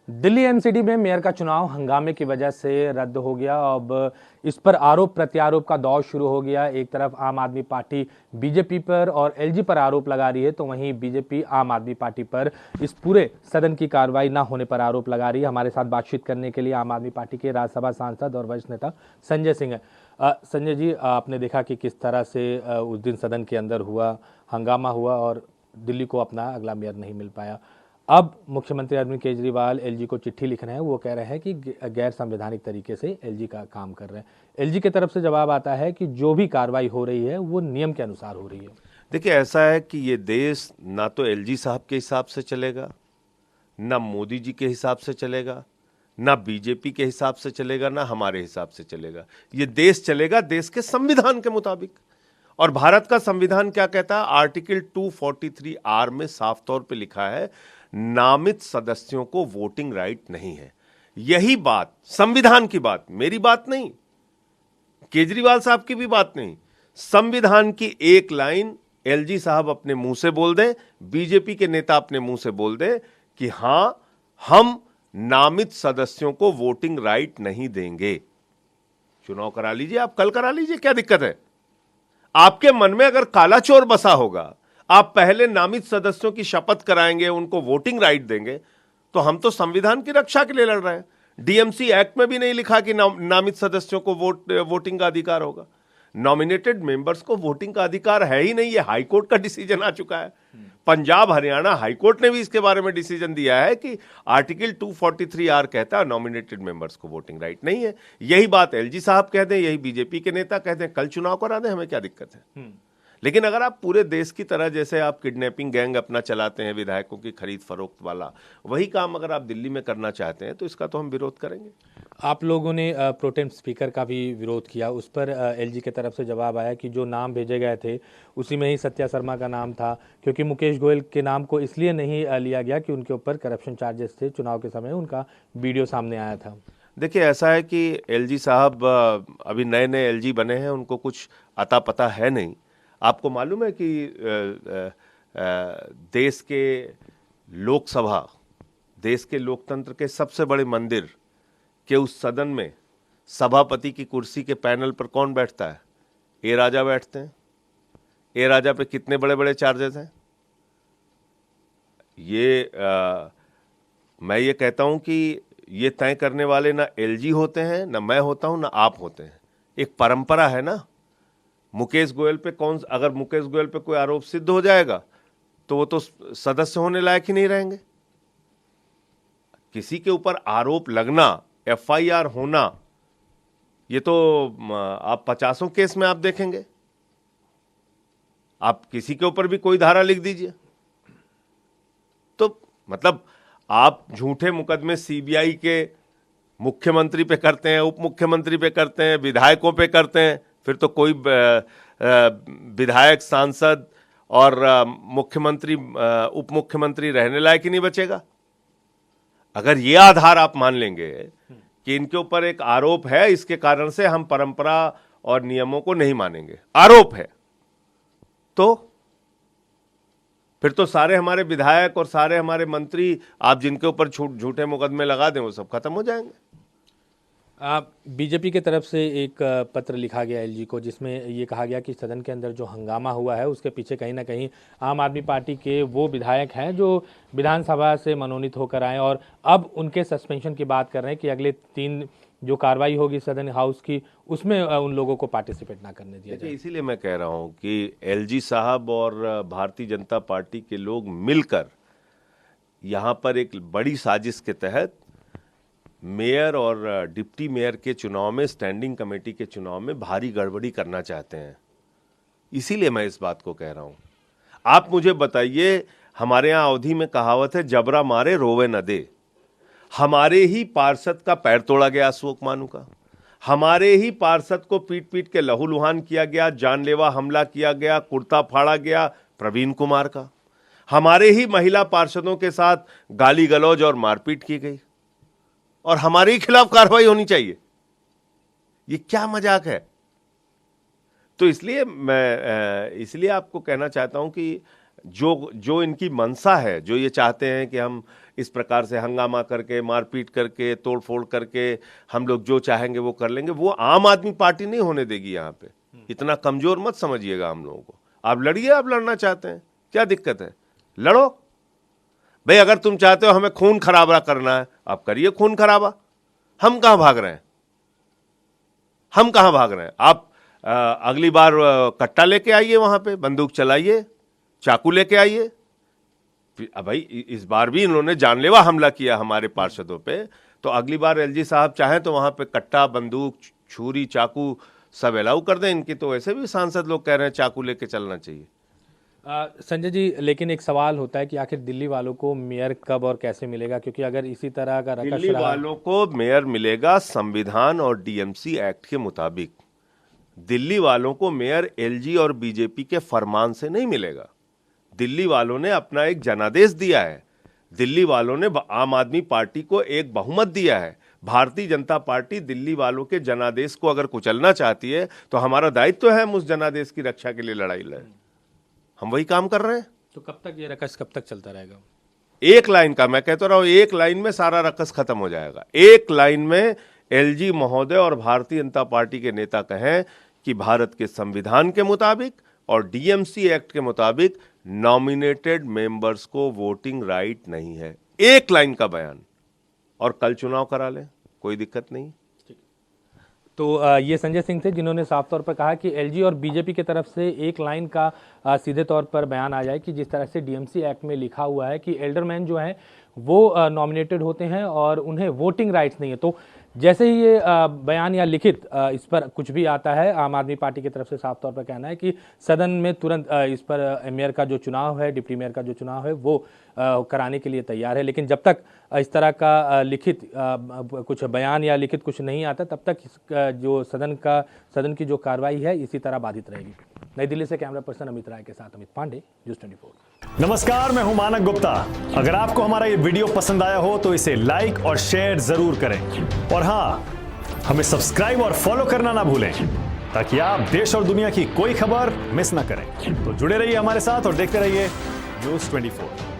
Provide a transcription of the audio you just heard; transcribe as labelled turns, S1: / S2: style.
S1: Delhi MCD में mayor का चुनाव हंगामे की वजह से रद्द हो गया। अब इस पर आरोप प्रत्यारोप का दौर शुरू हो गया। एक तरफ आम आदमी पार्टी बीजेपी पर और एलजी पर आरोप लगा रही है, तो वहीं बीजेपी आम आदमी पार्टी पर इस पूरे सदन की कार्रवाई न होने पर आरोप लगा रही है। हमारे साथ बातचीत करने के लिए आम आदमी पार्टी के राज्यसभा सांसद और वरिष्ठ नेता संजय सिंह है। संजय जी, आपने देखा कि किस तरह से उस दिन सदन के अंदर हंगामा हुआ और दिल्ली को अपना अगला मेयर नहीं मिल पाया। अब मुख्यमंत्री अरविंद केजरीवाल एलजी को चिट्ठी लिख रहे हैं। वो कह रहे हैं कि गैर संवैधानिक तरीके से एलजी का काम कर रहे हैं। एलजी की तरफ से जवाब आता है कि जो भी कार्रवाई हो रही है वो नियम के अनुसार हो रही है।
S2: देखिए, ऐसा है कि ये देश ना तो एलजी साहब के हिसाब से चलेगा, ना मोदी जी के हिसाब से चलेगा, ना बीजेपी के हिसाब से चलेगा, ना हमारे हिसाब से चलेगा। ये देश चलेगा देश के संविधान के मुताबिक। और भारत का संविधान क्या कहता है? आर्टिकल 243 आर में साफ तौर पे लिखा है, नामित सदस्यों को वोटिंग राइट नहीं है। यही बात, संविधान की बात, मेरी बात नहीं, केजरीवाल साहब की भी बात नहीं, संविधान की एक लाइन एलजी साहब अपने मुंह से बोल दें, बीजेपी के नेता अपने मुंह से बोल दें कि हां, हम नामित सदस्यों को वोटिंग राइट नहीं देंगे। चुनाव करा लीजिए, आप कल करा लीजिए, क्या दिक्कत है? आपके मन में अगर काला चोर बसा होगा, आप पहले नामित सदस्यों की शपथ कराएंगे, उनको वोटिंग राइट देंगे, तो हम तो संविधान की रक्षा के लिए लड़ रहे हैं। डीएमसी एक्ट में भी नहीं लिखा कि नामित सदस्यों को वोटिंग का अधिकार होगा। नॉमिनेटेड मेंबर्स को वोटिंग का अधिकार है ही नहीं। ये हाईकोर्ट का डिसीजन आ चुका है। पंजाब हरियाणा हाईकोर्ट ने भी इसके बारे में डिसीजन दिया है कि आर्टिकल 243 आर कहता है नॉमिनेटेड मेंबर्स को वोटिंग राइट नहीं है। यही बात एलजी साहब कह दें, यही बीजेपी के नेता कह दें, कल चुनाव करा दें, हमें क्या दिक्कत है? लेकिन अगर आप पूरे देश की तरह जैसे आप किडनैपिंग गैंग अपना चलाते हैं, विधायकों की खरीद फरोख्त वाला, वही काम अगर आप दिल्ली में करना चाहते हैं तो इसका तो हम विरोध करेंगे।
S1: आप लोगों ने प्रोटेम स्पीकर का भी विरोध किया। उस पर एलजी की तरफ से जवाब आया कि जो नाम भेजे गए थे उसी में ही सत्या शर्मा का नाम था, क्योंकि मुकेश गोयल के नाम को इसलिए नहीं लिया गया कि उनके ऊपर करप्शन चार्जेस थे। चुनाव के समय उनका वीडियो सामने आया था।
S2: देखिए, ऐसा है कि एलजी साहब अभी नए नए एलजी बने हैं, उनको कुछ अता पता है नहीं। आपको मालूम है कि देश के लोकसभा, देश के लोकतंत्र के सबसे बड़े मंदिर के उस सदन में सभापति की कुर्सी के पैनल पर कौन बैठता है? ए राजा बैठते हैं। ए राजा पे कितने बड़े बड़े चार्जेस हैं? मैं ये कहता हूं कि ये तय करने वाले ना एलजी होते हैं, ना मैं होता हूं, ना आप होते हैं। एक परंपरा है ना। मुकेश गोयल पे अगर मुकेश गोयल पे कोई आरोप सिद्ध हो जाएगा तो वो तो सदस्य होने लायक ही नहीं रहेंगे। किसी के ऊपर आरोप लगना, एफआईआर होना, ये तो आप 50 केस में आप देखेंगे। आप किसी के ऊपर भी कोई धारा लिख दीजिए तो मतलब आप झूठे मुकदमे सीबीआई के मुख्यमंत्री पे करते हैं, उप मुख्यमंत्री पे करते हैं, विधायकों पे करते हैं, फिर तो कोई विधायक, सांसद और मुख्यमंत्री, उप मुख्यमंत्री रहने लायक ही नहीं बचेगा। अगर ये आधार आप मान लेंगे कि इनके ऊपर एक आरोप है, इसके कारण से हम परंपरा और नियमों को नहीं मानेंगे, आरोप है, तो फिर तो सारे हमारे विधायक और सारे हमारे मंत्री, आप जिनके ऊपर झूठे मुकदमे लगा दें, वो सब खत्म हो जाएंगे।
S1: बीजेपी की तरफ से एक पत्र लिखा गया एलजी को, जिसमें ये कहा गया कि सदन के अंदर जो हंगामा हुआ है उसके पीछे कहीं ना कहीं आम आदमी पार्टी के वो विधायक हैं जो विधानसभा से मनोनीत होकर आए और अब उनके सस्पेंशन की बात कर रहे हैं कि अगले 3 जो कार्रवाई होगी सदन हाउस की, उसमें उन लोगों को पार्टिसिपेट ना करने दिया जाए।
S2: इसीलिए मैं कह रहा हूं कि एलजी साहब और भारतीय जनता पार्टी के लोग मिलकर यहां पर एक बड़ी साजिश के तहत मेयर और डिप्टी मेयर के चुनाव में, स्टैंडिंग कमेटी के चुनाव में भारी गड़बड़ी करना चाहते हैं। इसीलिए मैं इस बात को कह रहा हूं। आप मुझे बताइए, हमारे यहां अवधि में कहावत है, जबरा मारे रोवे न दे। हमारे ही पार्षद का पैर तोड़ा गया, अशोक मानू का। हमारे ही पार्षद को पीट पीट के लहूलुहान किया गया, जानलेवा हमला किया गया, कुर्ता फाड़ा गया प्रवीण कुमार का। हमारे ही महिला पार्षदों के साथ गाली गलौज और मारपीट की गई और हमारे ही खिलाफ कार्रवाई होनी चाहिए। ये क्या मजाक है? तो इसलिए आपको कहना चाहता हूं कि जो इनकी मंशा है, जो ये चाहते हैं कि हम इस प्रकार से हंगामा करके, मारपीट करके, तोड़फोड़ करके हम लोग जो चाहेंगे वो कर लेंगे। वो आम आदमी पार्टी नहीं होने देगी यहाँ पे। इतना कमजोर मत समझिएगा हम लोगों को। आप लड़िए, आप लड़ना चाहते हैं, क्या दिक्कत है, लड़ो भाई। अगर तुम चाहते हो हमें खून खराबा करना है, आप करिए खून खराबा। हम कहां भाग रहे हैं, हम कहां भाग रहे हैं। आप अगली बार कट्टा लेके आइए, वहां पे बंदूक चलाइए, चाकू लेके आइए। भाई इस बार भी इन्होंने जानलेवा हमला किया हमारे पार्षदों पे, तो अगली बार एलजी साहब चाहें तो वहां पे कट्टा, बंदूक, छुरी, चाकू सब अलाउ कर दें। इनकी तो वैसे भी सांसद लोग कह रहे हैं चाकू लेके चलना चाहिए।
S1: संजय जी, लेकिन एक सवाल होता है कि आखिर दिल्ली वालों को मेयर कब और कैसे मिलेगा, क्योंकि अगर इसी तरह का रकस
S2: दिल्ली वालों को मेयर मिलेगा संविधान और डीएमसी एक्ट के मुताबिक। दिल्ली वालों को मेयर एलजी और बीजेपी के फरमान से नहीं मिलेगा। दिल्ली वालों ने अपना एक जनादेश दिया है। दिल्ली वालों ने आम आदमी पार्टी को एक बहुमत दिया है। भारतीय जनता पार्टी दिल्ली वालों के जनादेश को अगर कुचलना चाहती है तो हमारा दायित्व है हम उस जनादेश की रक्षा के लिए लड़ाई लड़ें। हम वही काम कर रहे हैं।
S1: तो कब तक ये रकस कब तक चलता रहेगा?
S2: एक लाइन का, मैं कहता रहा हूं, एक लाइन में सारा रकस खत्म हो जाएगा। एक लाइन में एलजी महोदय और भारतीय जनता पार्टी के नेता कहें कि भारत के संविधान के मुताबिक और डीएमसी एक्ट के मुताबिक नॉमिनेटेड मेंबर्स को वोटिंग राइट नहीं है। एक लाइन का बयान, और कल चुनाव करा लें, कोई दिक्कत नहीं।
S1: तो ये संजय सिंह थे जिन्होंने साफ तौर पर कहा कि एलजी और बीजेपी की तरफ से एक लाइन का सीधे तौर पर बयान आ जाए कि जिस तरह से डीएमसी एक्ट में लिखा हुआ है कि एल्डरमैन जो हैं वो नॉमिनेटेड होते हैं और उन्हें वोटिंग राइट्स नहीं है। तो जैसे ही ये बयान या लिखित इस पर कुछ भी आता है, आम आदमी पार्टी की तरफ से साफ तौर पर कहना है कि सदन में तुरंत इस पर मेयर का जो चुनाव है, डिप्टी मेयर का जो चुनाव है वो कराने के लिए तैयार है। लेकिन जब तक इस तरह का लिखित कुछ बयान या लिखित कुछ नहीं आता, तब तक जो सदन की जो कार्रवाई है इसी तरह बाधित रहेगी। नई दिल्ली से कैमरा पर्सन अमित राय के साथ अमित पांडे, न्यूज़ 24।
S3: नमस्कार, मैं हूं मानक गुप्ता। अगर आपको हमारा ये वीडियो पसंद आया हो तो इसे लाइक और शेयर जरूर करें, और हां, हमें सब्सक्राइब और फॉलो करना ना भूलें ताकि आप देश और दुनिया की कोई खबर मिस ना करें। तो जुड़े रहिए हमारे साथ और देखते रहिए न्यूज़ 24।